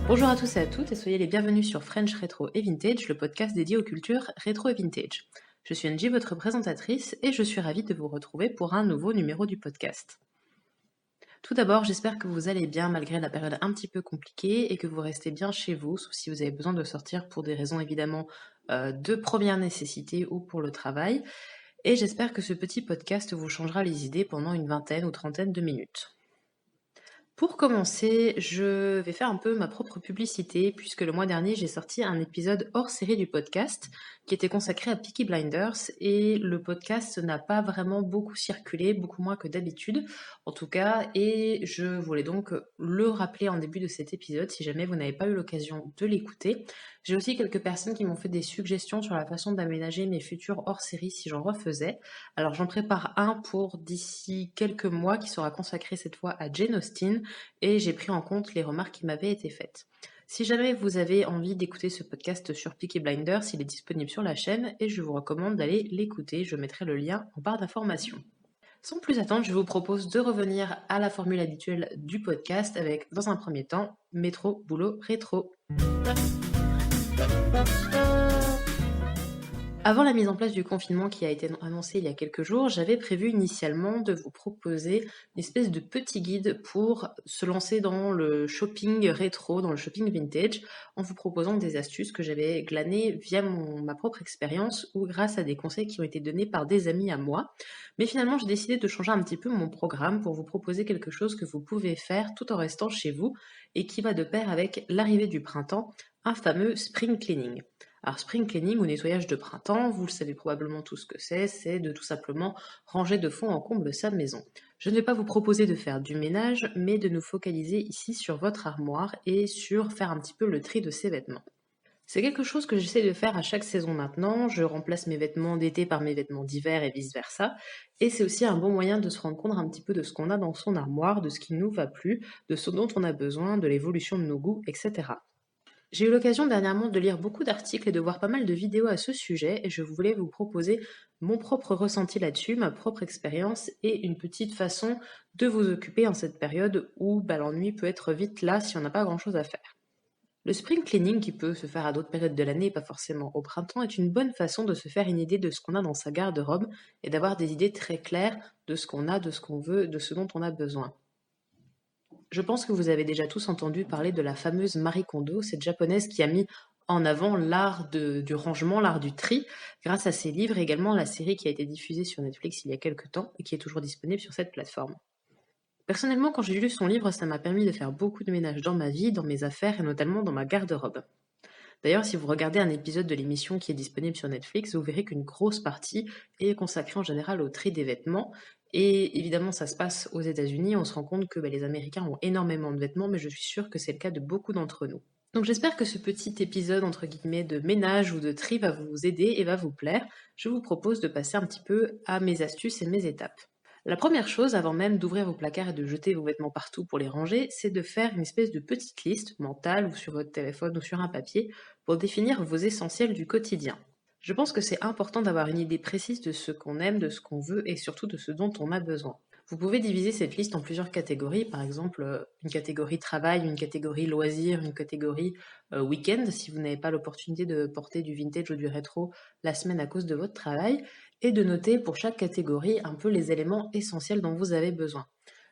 Bonjour à tous et à toutes et soyez les bienvenus sur French Retro et Vintage, le podcast dédié aux cultures rétro et vintage. Je suis Angie, votre présentatrice, et je suis ravie de vous retrouver pour un nouveau numéro du podcast. Tout d'abord, j'espère que vous allez bien malgré la période un petit peu compliquée et que vous restez bien chez vous, sauf si vous avez besoin de sortir pour des raisons évidemment de première nécessité ou pour le travail. Et j'espère que ce petit podcast vous changera les idées pendant une vingtaine ou trentaine de minutes. Pour commencer, je vais faire un peu ma propre publicité puisque le mois dernier j'ai sorti un épisode hors série du podcast qui était consacré à Peaky Blinders et le podcast n'a pas vraiment beaucoup circulé, beaucoup moins que d'habitude en tout cas, et je voulais donc le rappeler en début de cet épisode si jamais vous n'avez pas eu l'occasion de l'écouter. J'ai aussi quelques personnes qui m'ont fait des suggestions sur la façon d'aménager mes futurs hors série si j'en refaisais. Alors j'en prépare un pour d'ici quelques mois qui sera consacré cette fois à Jane Austen et j'ai pris en compte les remarques qui m'avaient été faites. Si jamais vous avez envie d'écouter ce podcast sur Peaky Blinders, il est disponible sur la chaîne et je vous recommande d'aller l'écouter, je mettrai le lien en barre d'information. Sans plus attendre, je vous propose de revenir à la formule habituelle du podcast avec, dans un premier temps, métro, boulot, rétro. Avant la mise en place du confinement qui a été annoncé il y a quelques jours, j'avais prévu initialement de vous proposer une espèce de petit guide pour se lancer dans le shopping rétro, dans le shopping vintage, en vous proposant des astuces que j'avais glanées via ma propre expérience ou grâce à des conseils qui ont été donnés par des amis à moi. Mais finalement, j'ai décidé de changer un petit peu mon programme pour vous proposer quelque chose que vous pouvez faire tout en restant chez vous et qui va de pair avec l'arrivée du printemps, un fameux spring cleaning. Alors spring cleaning ou nettoyage de printemps, vous le savez probablement tout ce que c'est de tout simplement ranger de fond en comble sa maison. Je ne vais pas vous proposer de faire du ménage, mais de nous focaliser ici sur votre armoire et sur faire un petit peu le tri de ses vêtements. C'est quelque chose que j'essaie de faire à chaque saison maintenant, je remplace mes vêtements d'été par mes vêtements d'hiver et vice versa, et c'est aussi un bon moyen de se rendre compte un petit peu de ce qu'on a dans son armoire, de ce qui ne nous va plus, de ce dont on a besoin, de l'évolution de nos goûts, etc. J'ai eu l'occasion dernièrement de lire beaucoup d'articles et de voir pas mal de vidéos à ce sujet et je voulais vous proposer mon propre ressenti là-dessus, ma propre expérience et une petite façon de vous occuper en cette période où l'ennui peut être vite là si on n'a pas grand-chose à faire. Le spring cleaning, qui peut se faire à d'autres périodes de l'année, pas forcément au printemps, est une bonne façon de se faire une idée de ce qu'on a dans sa garde-robe et d'avoir des idées très claires de ce qu'on a, de ce qu'on veut, de ce dont on a besoin. Je pense que vous avez déjà tous entendu parler de la fameuse Marie Kondo, cette japonaise qui a mis en avant l'art du rangement, l'art du tri, grâce à ses livres et également la série qui a été diffusée sur Netflix il y a quelques temps et qui est toujours disponible sur cette plateforme. Personnellement, quand j'ai lu son livre, ça m'a permis de faire beaucoup de ménage dans ma vie, dans mes affaires et notamment dans ma garde-robe. D'ailleurs, si vous regardez un épisode de l'émission qui est disponible sur Netflix, vous verrez qu'une grosse partie est consacrée en général au tri des vêtements. Et évidemment, ça se passe aux États-Unis. On se rend compte que les Américains ont énormément de vêtements, mais je suis sûre que c'est le cas de beaucoup d'entre nous. Donc j'espère que ce petit épisode entre guillemets de ménage ou de tri va vous aider et va vous plaire. Je vous propose de passer un petit peu à mes astuces et mes étapes. La première chose, avant même d'ouvrir vos placards et de jeter vos vêtements partout pour les ranger, c'est de faire une espèce de petite liste mentale ou sur votre téléphone ou sur un papier pour définir vos essentiels du quotidien. Je pense que c'est important d'avoir une idée précise de ce qu'on aime, de ce qu'on veut et surtout de ce dont on a besoin. Vous pouvez diviser cette liste en plusieurs catégories, par exemple une catégorie travail, une catégorie loisirs, une catégorie week-end si vous n'avez pas l'opportunité de porter du vintage ou du rétro la semaine à cause de votre travail, et de noter pour chaque catégorie un peu les éléments essentiels dont vous avez besoin.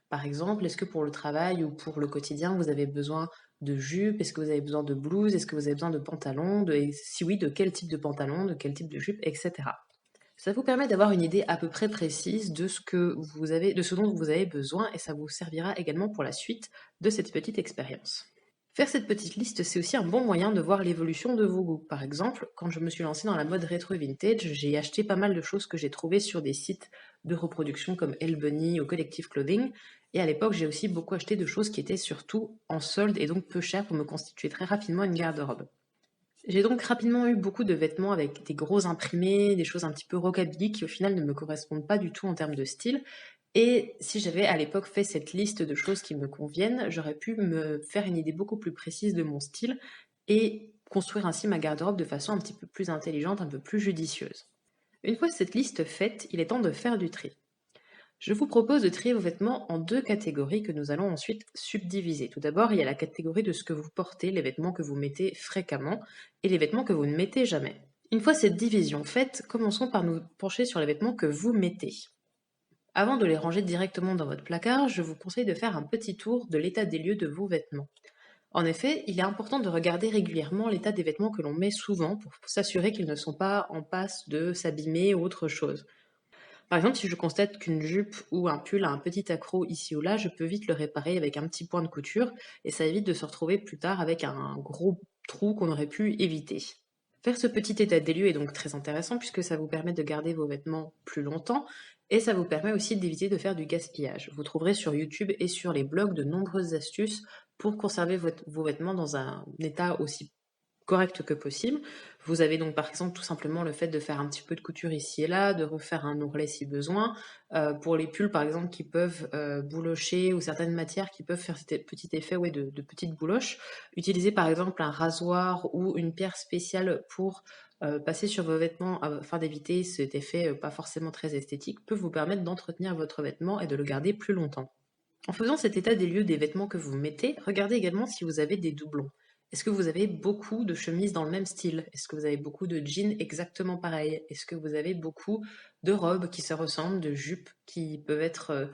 Par exemple, est-ce que pour le travail ou pour le quotidien, vous avez besoin de jupe? Est-ce que vous avez besoin de blouse? Est-ce que vous avez besoin de pantalon? Et si oui, de quel type de pantalon, de quel type de jupe, etc. Ça vous permet d'avoir une idée à peu près précise de ce dont vous avez besoin et ça vous servira également pour la suite de cette petite expérience. Faire cette petite liste, c'est aussi un bon moyen de voir l'évolution de vos goûts. Par exemple, quand je me suis lancée dans la mode rétro et vintage, j'ai acheté pas mal de choses que j'ai trouvées sur des sites de reproduction comme Elle Bunny ou Collective Clothing. Et à l'époque, j'ai aussi beaucoup acheté de choses qui étaient surtout en solde et donc peu chères pour me constituer très rapidement une garde-robe. J'ai donc rapidement eu beaucoup de vêtements avec des gros imprimés, des choses un petit peu rockabilly qui au final ne me correspondent pas du tout en termes de style. Et si j'avais à l'époque fait cette liste de choses qui me conviennent, j'aurais pu me faire une idée beaucoup plus précise de mon style et construire ainsi ma garde-robe de façon un petit peu plus intelligente, un peu plus judicieuse. Une fois cette liste faite, il est temps de faire du tri. Je vous propose de trier vos vêtements en deux catégories que nous allons ensuite subdiviser. Tout d'abord, il y a la catégorie de ce que vous portez, les vêtements que vous mettez fréquemment, et les vêtements que vous ne mettez jamais. Une fois cette division faite, commençons par nous pencher sur les vêtements que vous mettez. Avant de les ranger directement dans votre placard, je vous conseille de faire un petit tour de l'état des lieux de vos vêtements. En effet, il est important de regarder régulièrement l'état des vêtements que l'on met souvent pour s'assurer qu'ils ne sont pas en passe de s'abîmer ou autre chose. Par exemple, si je constate qu'une jupe ou un pull a un petit accroc ici ou là, je peux vite le réparer avec un petit point de couture et ça évite de se retrouver plus tard avec un gros trou qu'on aurait pu éviter. Faire ce petit état des lieux est donc très intéressant puisque ça vous permet de garder vos vêtements plus longtemps et ça vous permet aussi d'éviter de faire du gaspillage. Vous trouverez sur YouTube et sur les blogs de nombreuses astuces pour conserver vos vêtements dans un état aussi correct que possible. Vous avez donc par exemple tout simplement le fait de faire un petit peu de couture ici et là, de refaire un ourlet si besoin. Pour les pulls par exemple qui peuvent boulocher ou certaines matières qui peuvent faire cet petit effet de petites bouloches, utilisez par exemple un rasoir ou une pierre spéciale pour passer sur vos vêtements afin d'éviter cet effet pas forcément très esthétique peut vous permettre d'entretenir votre vêtement et de le garder plus longtemps. En faisant cet état des lieux des vêtements que vous mettez, regardez également si vous avez des doublons. Est-ce que vous avez beaucoup de chemises dans le même style? Est-ce que vous avez beaucoup de jeans exactement pareils? Est-ce que vous avez beaucoup de robes qui se ressemblent, de jupes qui peuvent être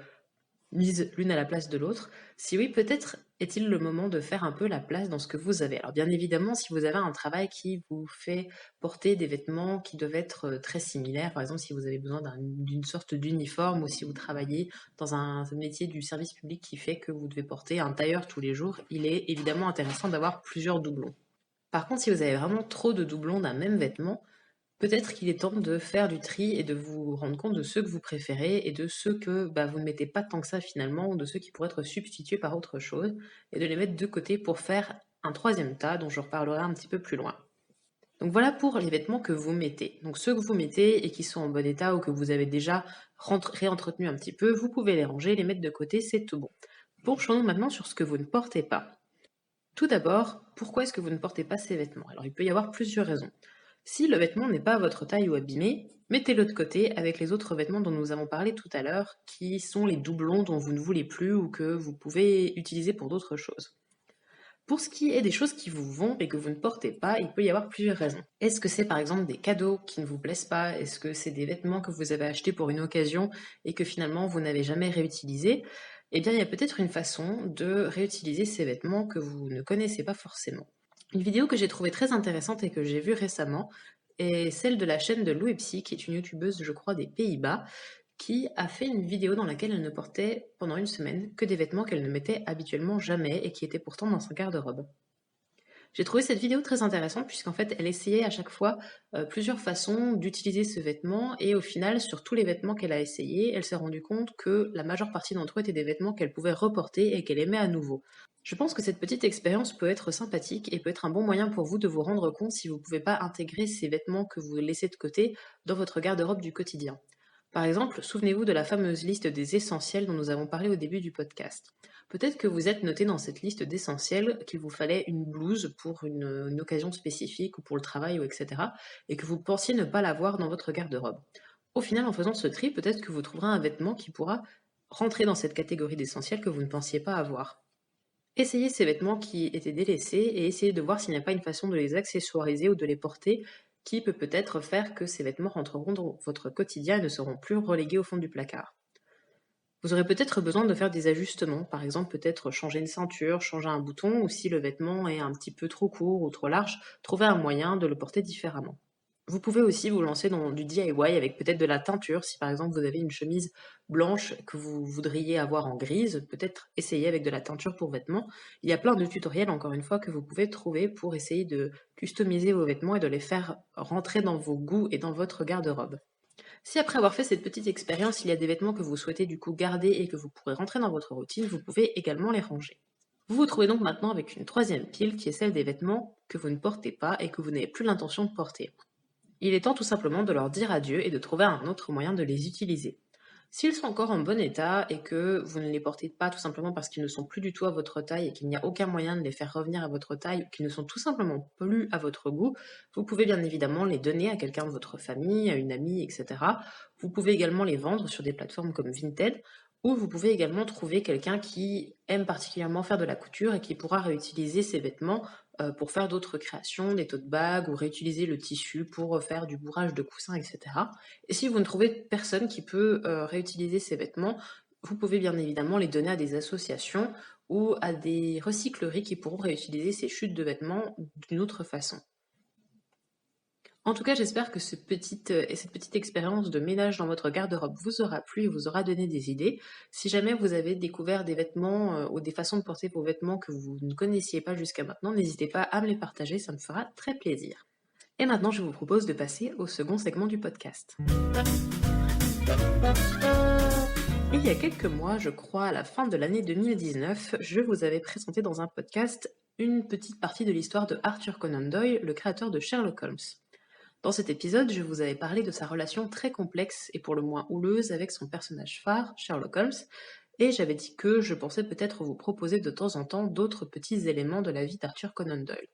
mises l'une à la place de l'autre? Si oui, peut-être est-il le moment de faire un peu la place dans ce que vous avez. Alors bien évidemment, si vous avez un travail qui vous fait porter des vêtements qui doivent être très similaires, par exemple si vous avez besoin d'une sorte d'uniforme ou si vous travaillez dans un métier du service public qui fait que vous devez porter un tailleur tous les jours, il est évidemment intéressant d'avoir plusieurs doublons. Par contre, si vous avez vraiment trop de doublons d'un même vêtement, peut-être qu'il est temps de faire du tri et de vous rendre compte de ceux que vous préférez et de ceux que vous ne mettez pas tant que ça finalement, ou de ceux qui pourraient être substitués par autre chose, et de les mettre de côté pour faire un troisième tas dont je reparlerai un petit peu plus loin. Donc voilà pour les vêtements que vous mettez. Donc ceux que vous mettez et qui sont en bon état ou que vous avez déjà réentretenus un petit peu, vous pouvez les ranger, les mettre de côté, c'est tout bon. Penchons-nous maintenant sur ce que vous ne portez pas. Tout d'abord, pourquoi est-ce que vous ne portez pas ces vêtements? Alors il peut y avoir plusieurs raisons. Si le vêtement n'est pas à votre taille ou abîmé, mettez-le de côté avec les autres vêtements dont nous avons parlé tout à l'heure, qui sont les doublons dont vous ne voulez plus ou que vous pouvez utiliser pour d'autres choses. Pour ce qui est des choses qui vous vont et que vous ne portez pas, il peut y avoir plusieurs raisons. Est-ce que c'est par exemple des cadeaux qui ne vous plaisent pas? Est-ce que c'est des vêtements que vous avez achetés pour une occasion et que finalement vous n'avez jamais réutilisés? Eh bien, il y a peut-être une façon de réutiliser ces vêtements que vous ne connaissez pas forcément. Une vidéo que j'ai trouvée très intéressante et que j'ai vue récemment est celle de la chaîne de Loepsy, qui est une youtubeuse, je crois, des Pays-Bas, qui a fait une vidéo dans laquelle elle ne portait pendant une semaine que des vêtements qu'elle ne mettait habituellement jamais et qui étaient pourtant dans son garde-robe. J'ai trouvé cette vidéo très intéressante puisqu'en fait elle essayait à chaque fois plusieurs façons d'utiliser ce vêtement et au final sur tous les vêtements qu'elle a essayé, elle s'est rendue compte que la majeure partie d'entre eux étaient des vêtements qu'elle pouvait reporter et qu'elle aimait à nouveau. Je pense que cette petite expérience peut être sympathique et peut être un bon moyen pour vous de vous rendre compte si vous ne pouvez pas intégrer ces vêtements que vous laissez de côté dans votre garde-robe du quotidien. Par exemple, souvenez-vous de la fameuse liste des essentiels dont nous avons parlé au début du podcast. Peut-être que vous êtes noté dans cette liste d'essentiels qu'il vous fallait une blouse pour une occasion spécifique ou pour le travail ou etc. et que vous pensiez ne pas l'avoir dans votre garde-robe. Au final, en faisant ce tri, peut-être que vous trouverez un vêtement qui pourra rentrer dans cette catégorie d'essentiels que vous ne pensiez pas avoir. Essayez ces vêtements qui étaient délaissés et essayez de voir s'il n'y a pas une façon de les accessoiriser ou de les porter qui peut peut-être faire que ces vêtements rentreront dans votre quotidien et ne seront plus relégués au fond du placard. Vous aurez peut-être besoin de faire des ajustements, par exemple peut-être changer une ceinture, changer un bouton, ou si le vêtement est un petit peu trop court ou trop large, trouver un moyen de le porter différemment. Vous pouvez aussi vous lancer dans du DIY avec peut-être de la teinture. Si par exemple vous avez une chemise blanche que vous voudriez avoir en grise, peut-être essayer avec de la teinture pour vêtements. Il y a plein de tutoriels, encore une fois, que vous pouvez trouver pour essayer de customiser vos vêtements et de les faire rentrer dans vos goûts et dans votre garde-robe. Si après avoir fait cette petite expérience, il y a des vêtements que vous souhaitez du coup garder et que vous pourrez rentrer dans votre routine, vous pouvez également les ranger. Vous vous trouvez donc maintenant avec une troisième pile qui est celle des vêtements que vous ne portez pas et que vous n'avez plus l'intention de porter. Il est temps tout simplement de leur dire adieu et de trouver un autre moyen de les utiliser. S'ils sont encore en bon état et que vous ne les portez pas tout simplement parce qu'ils ne sont plus du tout à votre taille et qu'il n'y a aucun moyen de les faire revenir à votre taille ou qu'ils ne sont tout simplement plus à votre goût, vous pouvez bien évidemment les donner à quelqu'un de votre famille, à une amie, etc. Vous pouvez également les vendre sur des plateformes comme Vinted ou vous pouvez également trouver quelqu'un qui aime particulièrement faire de la couture et qui pourra réutiliser ces vêtements pour faire d'autres créations, des tote bags ou réutiliser le tissu pour faire du bourrage de coussins, etc. Et si vous ne trouvez personne qui peut réutiliser ces vêtements, vous pouvez bien évidemment les donner à des associations ou à des recycleries qui pourront réutiliser ces chutes de vêtements d'une autre façon. En tout cas, j'espère que cette petite expérience de ménage dans votre garde-robe vous aura plu et vous aura donné des idées. Si jamais vous avez découvert des vêtements ou des façons de porter vos vêtements que vous ne connaissiez pas jusqu'à maintenant, n'hésitez pas à me les partager, ça me fera très plaisir. Et maintenant, je vous propose de passer au second segment du podcast. Il y a quelques mois, je crois à la fin de l'année 2019, je vous avais présenté dans un podcast une petite partie de l'histoire de Arthur Conan Doyle, le créateur de Sherlock Holmes. Dans cet épisode, je vous avais parlé de sa relation très complexe et pour le moins houleuse avec son personnage phare, Sherlock Holmes, et j'avais dit que je pensais peut-être vous proposer de temps en temps d'autres petits éléments de la vie d'Arthur Conan Doyle.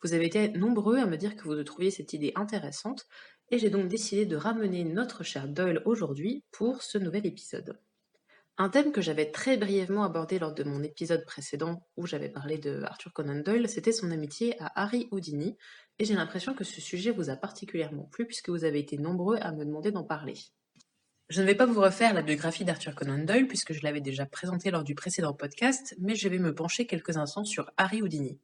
Vous avez été nombreux à me dire que vous trouviez cette idée intéressante, et j'ai donc décidé de ramener notre cher Doyle aujourd'hui pour ce nouvel épisode. Un thème que j'avais très brièvement abordé lors de mon épisode précédent où j'avais parlé de Arthur Conan Doyle, c'était son amitié à Harry Houdini, et j'ai l'impression que ce sujet vous a particulièrement plu puisque vous avez été nombreux à me demander d'en parler. Je ne vais pas vous refaire la biographie d'Arthur Conan Doyle puisque je l'avais déjà présentée lors du précédent podcast, mais je vais me pencher quelques instants sur Harry Houdini.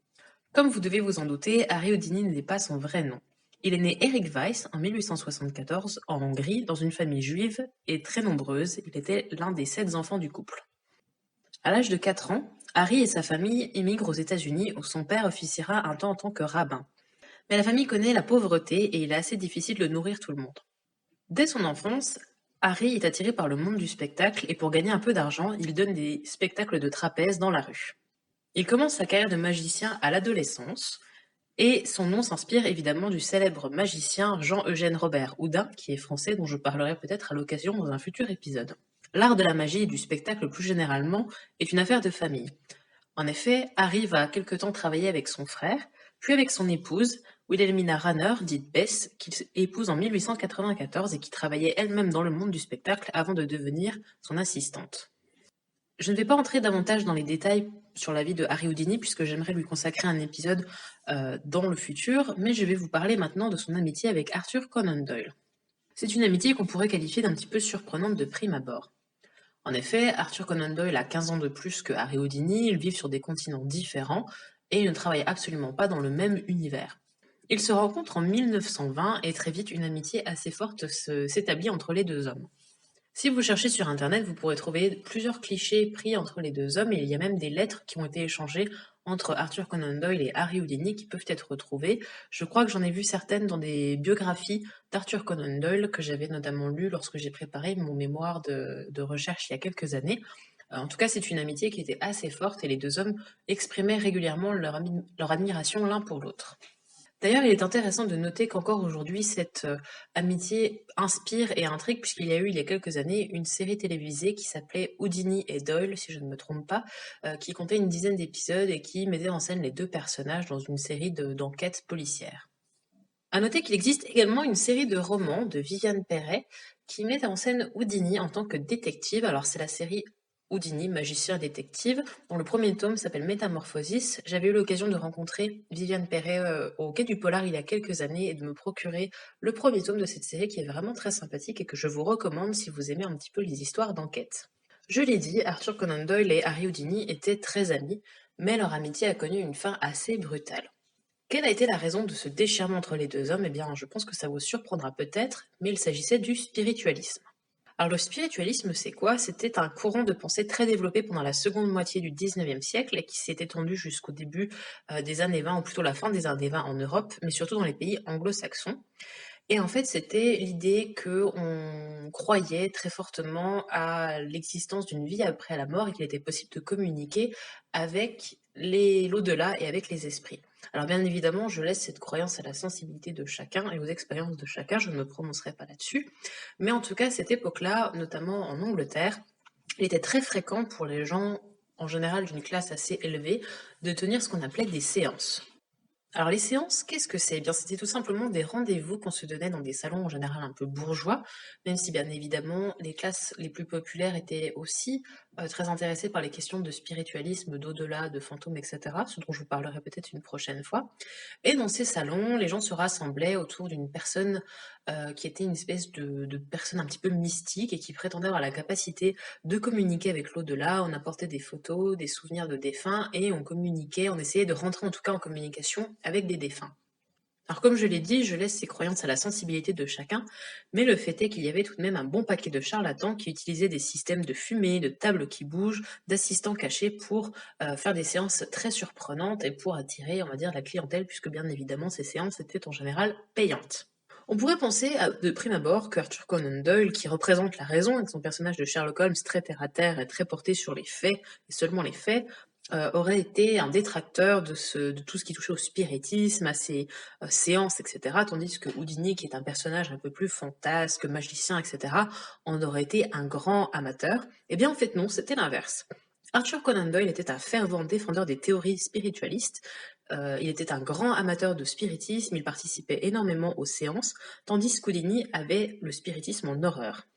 Comme vous devez vous en douter, Harry Houdini n'est pas son vrai nom. Il est né Eric Weiss en 1874 en Hongrie dans une famille juive et très nombreuse. Il était l'un des 7 enfants du couple. À l'âge de 4 ans, Harry et sa famille émigrent aux États-Unis où son père officiera un temps en tant que rabbin. Mais la famille connaît la pauvreté et il est assez difficile de nourrir tout le monde. Dès son enfance, Harry est attiré par le monde du spectacle et pour gagner un peu d'argent, il donne des spectacles de trapèze dans la rue. Il commence sa carrière de magicien à l'adolescence. Et son nom s'inspire évidemment du célèbre magicien Jean-Eugène Robert Houdin, qui est français, dont je parlerai peut-être à l'occasion dans un futur épisode. L'art de la magie et du spectacle plus généralement est une affaire de famille. En effet, Harry va quelque temps travailler avec son frère, puis avec son épouse, Wilhelmina Ranner, dite Bess, qu'il épouse en 1894 et qui travaillait elle-même dans le monde du spectacle avant de devenir son assistante. Je ne vais pas entrer davantage dans les détails sur la vie de Harry Houdini puisque j'aimerais lui consacrer un épisode dans le futur, mais je vais vous parler maintenant de son amitié avec Arthur Conan Doyle. C'est une amitié qu'on pourrait qualifier d'un petit peu surprenante de prime abord. En effet, Arthur Conan Doyle a 15 ans de plus que Harry Houdini, ils vivent sur des continents différents et ils ne travaillent absolument pas dans le même univers. Ils se rencontrent en 1920 et très vite une amitié assez forte s'établit entre les deux hommes. Si vous cherchez sur internet, vous pourrez trouver plusieurs clichés pris entre les deux hommes et il y a même des lettres qui ont été échangées entre Arthur Conan Doyle et Harry Houdini qui peuvent être retrouvées. Je crois que j'en ai vu certaines dans des biographies d'Arthur Conan Doyle que j'avais notamment lues lorsque j'ai préparé mon mémoire de recherche il y a quelques années. En tout cas, c'est une amitié qui était assez forte et les deux hommes exprimaient régulièrement leur admiration l'un pour l'autre. D'ailleurs, il est intéressant de noter qu'encore aujourd'hui, cette amitié inspire et intrigue, puisqu'il y a eu, il y a quelques années, une série télévisée qui s'appelait Houdini et Doyle, si je ne me trompe pas, qui comptait une dizaine d'épisodes et qui mettait en scène les deux personnages dans une série d'enquêtes policières. À noter qu'il existe également une série de romans de Viviane Perret qui met en scène Houdini en tant que détective. Alors c'est la série Houdini, magicien détective, dont le premier tome s'appelle Métamorphosis. J'avais eu l'occasion de rencontrer Viviane Perret au Quai du Polar il y a quelques années et de me procurer le premier tome de cette série qui est vraiment très sympathique et que je vous recommande si vous aimez un petit peu les histoires d'enquête. Je l'ai dit, Arthur Conan Doyle et Harry Houdini étaient très amis, mais leur amitié a connu une fin assez brutale. Quelle a été la raison de ce déchirement entre les deux hommes? Eh bien, je pense que ça vous surprendra peut-être, mais il s'agissait du spiritualisme. Alors le spiritualisme, c'est quoi? C'était un courant de pensée très développé pendant la seconde moitié du 19e siècle et qui s'est étendu jusqu'au début des années 20, ou plutôt la fin des années 20 en Europe, mais surtout dans les pays anglo-saxons. Et en fait, c'était l'idée qu'on croyait très fortement à l'existence d'une vie après la mort et qu'il était possible de communiquer avec l'au-delà et avec les esprits. Alors bien évidemment, je laisse cette croyance à la sensibilité de chacun et aux expériences de chacun, je ne me prononcerai pas là-dessus. Mais en tout cas, à cette époque-là, notamment en Angleterre, il était très fréquent pour les gens, en général d'une classe assez élevée, de tenir ce qu'on appelait des séances. Alors les séances, qu'est-ce que c'est? Eh bien, c'était tout simplement des rendez-vous qu'on se donnait dans des salons en général un peu bourgeois, même si bien évidemment les classes les plus populaires étaient aussi très intéressées par les questions de spiritualisme, d'au-delà, de fantômes, etc., ce dont je vous parlerai peut-être une prochaine fois. Et dans ces salons, les gens se rassemblaient autour d'une personne qui était une espèce de personne un petit peu mystique et qui prétendait avoir la capacité de communiquer avec l'au-delà. On apportait des photos, des souvenirs de défunts et on communiquait, on essayait de rentrer en tout cas en communication avec des défunts. Alors comme je l'ai dit, je laisse ces croyances à la sensibilité de chacun, mais le fait est qu'il y avait tout de même un bon paquet de charlatans qui utilisaient des systèmes de fumée, de tables qui bougent, d'assistants cachés pour faire des séances très surprenantes et pour attirer, on va dire, la clientèle, puisque bien évidemment ces séances étaient en général payantes. On pourrait penser de prime abord que Arthur Conan Doyle, qui représente la raison avec son personnage de Sherlock Holmes très terre à terre et très porté sur les faits, et seulement les faits, aurait été un détracteur de tout ce qui touchait au spiritisme, à ses séances, etc. Tandis que Houdini, qui est un personnage un peu plus fantasque, magicien, etc., en aurait été un grand amateur. Eh bien, en fait, non, c'était l'inverse. Arthur Conan Doyle était un fervent défendeur des théories spiritualistes. Il était un grand amateur de spiritisme, il participait énormément aux séances, tandis qu'Houdini avait le spiritisme en horreur.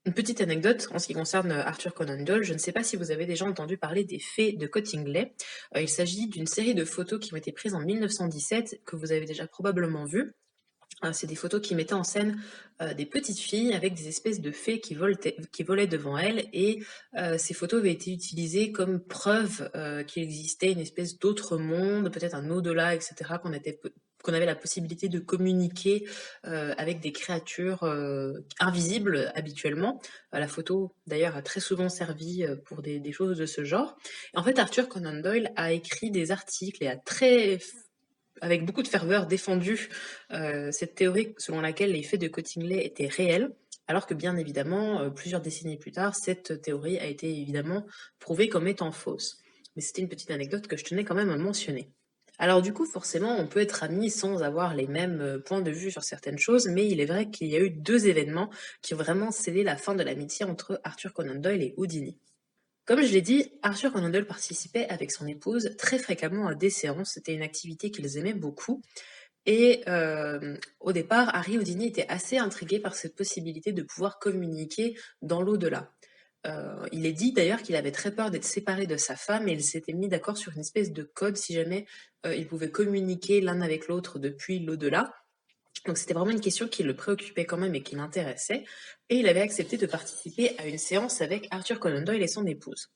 Une petite anecdote en ce qui concerne Arthur Conan Doyle, je ne sais pas si vous avez déjà entendu parler des Fées de Cottingley. Il s'agit d'une série de photos qui ont été prises en 1917, que vous avez déjà probablement vues. C'est des photos qui mettaient en scène des petites filles avec des espèces de fées qui volaient devant elles, et ces photos avaient été utilisées comme preuve qu'il existait une espèce d'autre monde, peut-être un au-delà, etc., qu'on avait la possibilité de communiquer avec des créatures invisibles habituellement. La photo, d'ailleurs, a très souvent servi pour des choses de ce genre. Et en fait, Arthur Conan Doyle a écrit des articles et a avec beaucoup de ferveur défendu cette théorie selon laquelle les faits de Cottingley étaient réels, alors que bien évidemment, plusieurs décennies plus tard, cette théorie a été évidemment prouvée comme étant fausse. Mais c'était une petite anecdote que je tenais quand même à mentionner. Alors du coup, forcément, on peut être amis sans avoir les mêmes points de vue sur certaines choses, mais il est vrai qu'il y a eu deux événements qui ont vraiment scellé la fin de l'amitié entre Arthur Conan Doyle et Houdini. Comme je l'ai dit, Arthur Conan Doyle participait avec son épouse très fréquemment à des séances, c'était une activité qu'ils aimaient beaucoup. Et au départ, Harry Houdini était assez intrigué par cette possibilité de pouvoir communiquer dans l'au-delà. Il est dit d'ailleurs qu'il avait très peur d'être séparé de sa femme et ils s'étaient mis d'accord sur une espèce de code si jamais ils pouvaient communiquer l'un avec l'autre depuis l'au-delà. Donc c'était vraiment une question qui le préoccupait quand même et qui l'intéressait. Et il avait accepté de participer à une séance avec Arthur Conan Doyle et son épouse.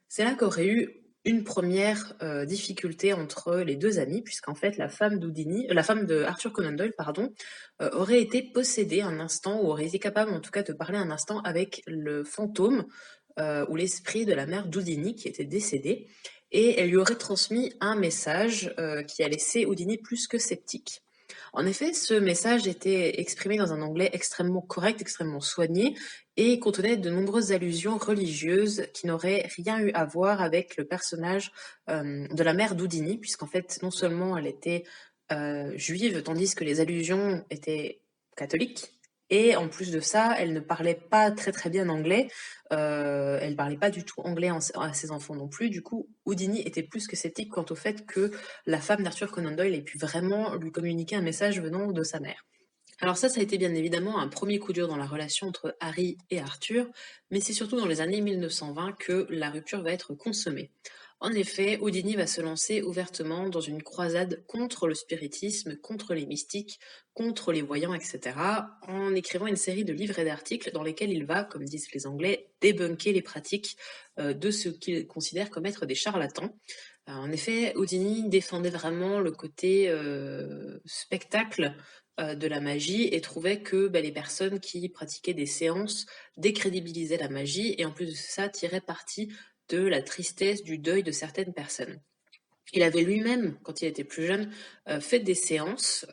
C'est là qu'aurait eu une première difficulté entre les deux amis, puisqu'en fait la femme de Arthur Conan Doyle, pardon, aurait été possédée un instant, ou aurait été capable en tout cas de parler un instant avec le fantôme ou l'esprit de la mère d'Houdini qui était décédée, et elle lui aurait transmis un message qui a laissé Houdini plus que sceptique. En effet, ce message était exprimé dans un anglais extrêmement correct, extrêmement soigné, et contenait de nombreuses allusions religieuses qui n'auraient rien eu à voir avec le personnage de la mère d'Houdini, puisqu'en fait, non seulement elle était juive, tandis que les allusions étaient catholiques, et en plus de ça, elle ne parlait pas très très bien anglais, elle parlait pas du tout anglais à ses enfants non plus. Du coup, Houdini était plus que sceptique quant au fait que la femme d'Arthur Conan Doyle ait pu vraiment lui communiquer un message venant de sa mère. Alors ça a été bien évidemment un premier coup dur dans la relation entre Harry et Arthur, mais c'est surtout dans les années 1920 que la rupture va être consommée. En effet, Houdini va se lancer ouvertement dans une croisade contre le spiritisme, contre les mystiques, contre les voyants, etc., en écrivant une série de livres et d'articles dans lesquels il va, comme disent les Anglais, débunker les pratiques de ceux qu'il considère comme être des charlatans. En effet, Houdini défendait vraiment le côté spectacle de la magie et trouvait que les personnes qui pratiquaient des séances décrédibilisaient la magie et en plus de ça tiraient parti de la tristesse, du deuil de certaines personnes. Il avait lui-même, quand il était plus jeune, fait des séances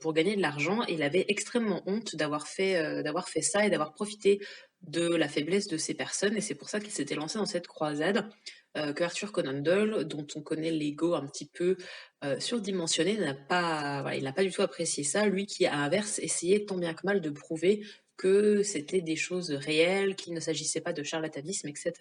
pour gagner de l'argent et il avait extrêmement honte d'avoir fait ça et d'avoir profité de la faiblesse de ces personnes, et c'est pour ça qu'il s'était lancé dans cette croisade, que Arthur Conan Doyle, dont on connaît l'ego un petit peu surdimensionné, voilà, il n'a pas du tout apprécié ça, lui qui, à l'inverse, essayait tant bien que mal de prouver que c'était des choses réelles, qu'il ne s'agissait pas de charlatanisme, etc.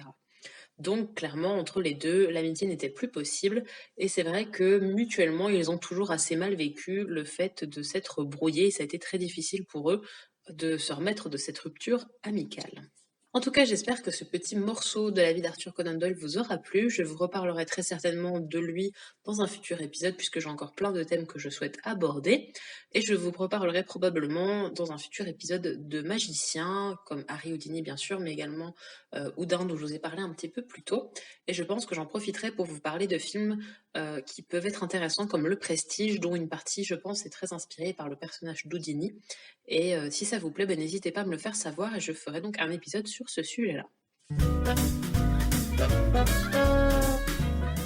Donc clairement, entre les deux, l'amitié n'était plus possible, et c'est vrai que mutuellement, ils ont toujours assez mal vécu le fait de s'être brouillés, et ça a été très difficile pour eux de se remettre de cette rupture amicale. En tout cas, j'espère que ce petit morceau de la vie d'Arthur Conan Doyle vous aura plu. Je vous reparlerai très certainement de lui dans un futur épisode, puisque j'ai encore plein de thèmes que je souhaite aborder. Et je vous reparlerai probablement dans un futur épisode de magiciens, comme Harry Houdini bien sûr, mais également Houdin dont je vous ai parlé un petit peu plus tôt. Et je pense que j'en profiterai pour vous parler de films qui peuvent être intéressants, comme Le Prestige, dont une partie, je pense, est très inspirée par le personnage d'Houdini. Et si ça vous plaît, ben, n'hésitez pas à me le faire savoir, et je ferai donc un épisode sur ce sujet-là.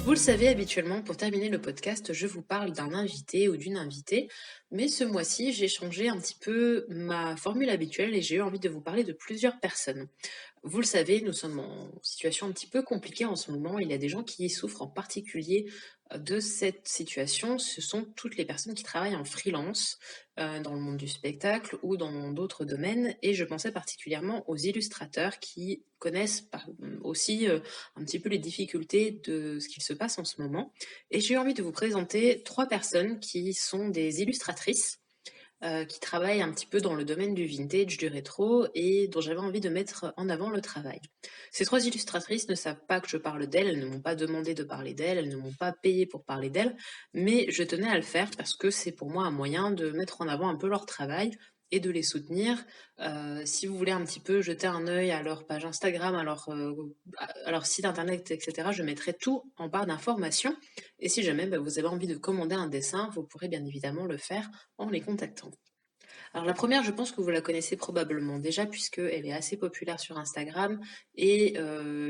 Vous le savez, habituellement, pour terminer le podcast, je vous parle d'un invité ou d'une invitée, mais ce mois-ci, j'ai changé un petit peu ma formule habituelle et j'ai eu envie de vous parler de plusieurs personnes. Vous le savez, nous sommes en situation un petit peu compliquée en ce moment. Il y a des gens qui souffrent en particulier de cette situation. Ce sont toutes les personnes qui travaillent en freelance dans le monde du spectacle ou dans d'autres domaines. Et je pensais particulièrement aux illustrateurs qui connaissent aussi un petit peu les difficultés de ce qu'il se passe en ce moment. Et j'ai eu envie de vous présenter 3 personnes qui sont des illustratrices qui travaillent un petit peu dans le domaine du vintage, du rétro, et dont j'avais envie de mettre en avant le travail. Ces 3 illustratrices ne savent pas que je parle d'elles, elles ne m'ont pas demandé de parler d'elles, elles ne m'ont pas payé pour parler d'elles, mais je tenais à le faire parce que c'est pour moi un moyen de mettre en avant un peu leur travail et de les soutenir. Si vous voulez un petit peu jeter un œil à leur page Instagram, à leur site internet, etc., je mettrai tout en barre d'informations. Et si jamais vous avez envie de commander un dessin, vous pourrez bien évidemment le faire en les contactant. Alors la première, je pense que vous la connaissez probablement déjà puisqu'elle est assez populaire sur Instagram et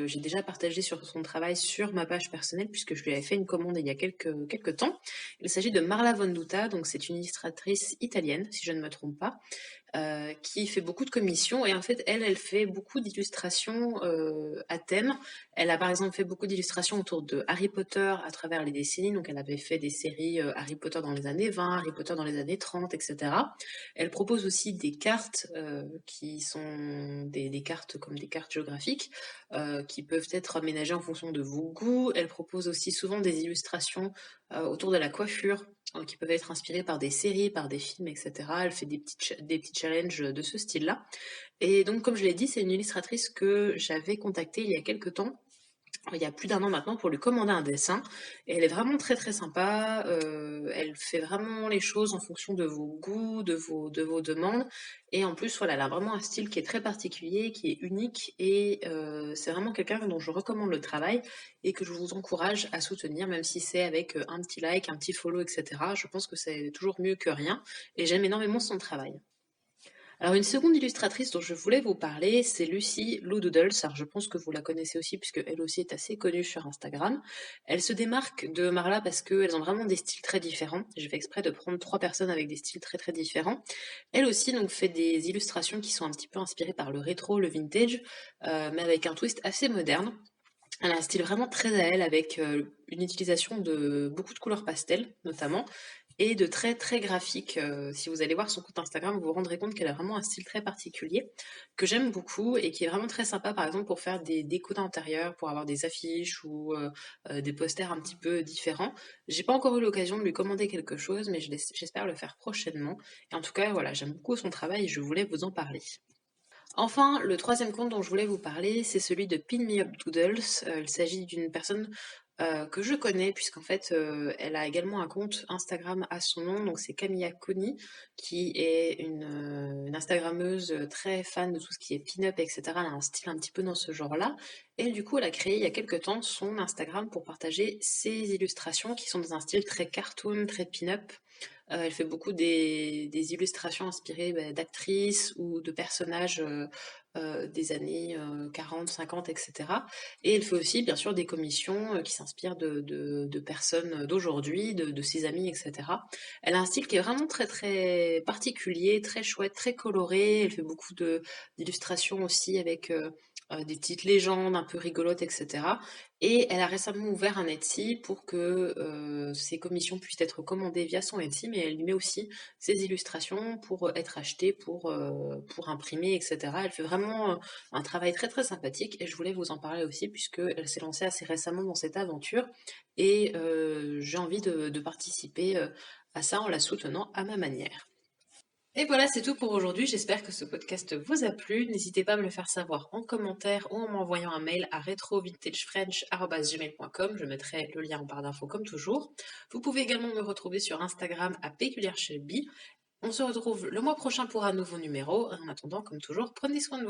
j'ai déjà partagé sur son travail sur ma page personnelle puisque je lui avais fait une commande il y a quelques temps. Il s'agit de Marla Vonduta, donc c'est une illustratrice italienne si je ne me trompe pas, qui fait beaucoup de commissions et en fait elle fait beaucoup d'illustrations à thème. Elle a par exemple fait beaucoup d'illustrations autour de Harry Potter à travers les décennies, donc elle avait fait des séries Harry Potter dans les années 20, Harry Potter dans les années 30, etc. Elle propose aussi des cartes qui sont des cartes comme des cartes géographiques qui peuvent être aménagées en fonction de vos goûts. Elle propose aussi souvent des illustrations autour de la coiffure qui peuvent être inspirées par des séries, par des films, etc. Elle fait des petits challenges de ce style-là. Et donc, comme je l'ai dit, c'est une illustratrice que j'avais contactée il y a quelques temps, il y a plus d'1 an maintenant, pour lui commander un dessin. Et elle est vraiment très très sympa. Elle fait vraiment les choses en fonction de vos goûts, de vos demandes. Et en plus, voilà, elle a vraiment un style qui est très particulier, qui est unique. Et c'est vraiment quelqu'un dont je recommande le travail et que je vous encourage à soutenir, même si c'est avec un petit like, un petit follow, etc. Je pense que c'est toujours mieux que rien. Et j'aime énormément son travail. Alors une seconde illustratrice dont je voulais vous parler, c'est Lucy Lou Doodles. Alors je pense que vous la connaissez aussi puisque elle aussi est assez connue sur Instagram. Elle se démarque de Marla parce qu'elles ont vraiment des styles très différents. J'ai fait exprès de prendre 3 personnes avec des styles très très différents. Elle aussi donc fait des illustrations qui sont un petit peu inspirées par le rétro, le vintage, mais avec un twist assez moderne. Elle a un style vraiment très à elle, avec une utilisation de beaucoup de couleurs pastel, notamment, et de très très graphiques. Si vous allez voir son compte Instagram, vous vous rendrez compte qu'elle a vraiment un style très particulier, que j'aime beaucoup, et qui est vraiment très sympa, par exemple, pour faire des décos d'intérieur, pour avoir des affiches ou des posters un petit peu différents. J'ai pas encore eu l'occasion de lui commander quelque chose, mais j'espère le faire prochainement. Et en tout cas, voilà, j'aime beaucoup son travail et je voulais vous en parler. Enfin, le troisième compte dont je voulais vous parler, c'est celui de Pin Me Up Doodles. Il s'agit d'une personne que je connais, puisqu'en fait, elle a également un compte Instagram à son nom, donc c'est Camilla Conny, qui est une Instagrammeuse très fan de tout ce qui est pin-up, etc. Elle a un style un petit peu dans ce genre-là. Et du coup, elle a créé il y a quelques temps son Instagram pour partager ses illustrations qui sont dans un style très cartoon, très pin-up, Elle fait beaucoup des illustrations inspirées d'actrices ou de personnages des années 40, 50, etc. Et elle fait aussi, bien sûr, des commissions qui s'inspirent de personnes d'aujourd'hui, de ses amis, etc. Elle a un style qui est vraiment très très particulier, très chouette, très coloré. Elle fait beaucoup d'illustrations aussi avec des petites légendes un peu rigolotes, etc. Et elle a récemment ouvert un Etsy pour que ses commissions puissent être commandées via son Etsy, mais elle y met aussi ses illustrations pour être achetées, pour imprimer, etc. Elle fait vraiment un travail très très sympathique et je voulais vous en parler aussi puisqu'elle s'est lancée assez récemment dans cette aventure et j'ai envie de participer à ça en la soutenant à ma manière. Et voilà, c'est tout pour aujourd'hui. J'espère que ce podcast vous a plu. N'hésitez pas à me le faire savoir en commentaire ou en m'envoyant un mail à retrovintagefrench@gmail.com. Je mettrai le lien en barre d'infos comme toujours. Vous pouvez également me retrouver sur Instagram à peculiarshelby. On se retrouve le mois prochain pour un nouveau numéro. En attendant, comme toujours, prenez soin de vous.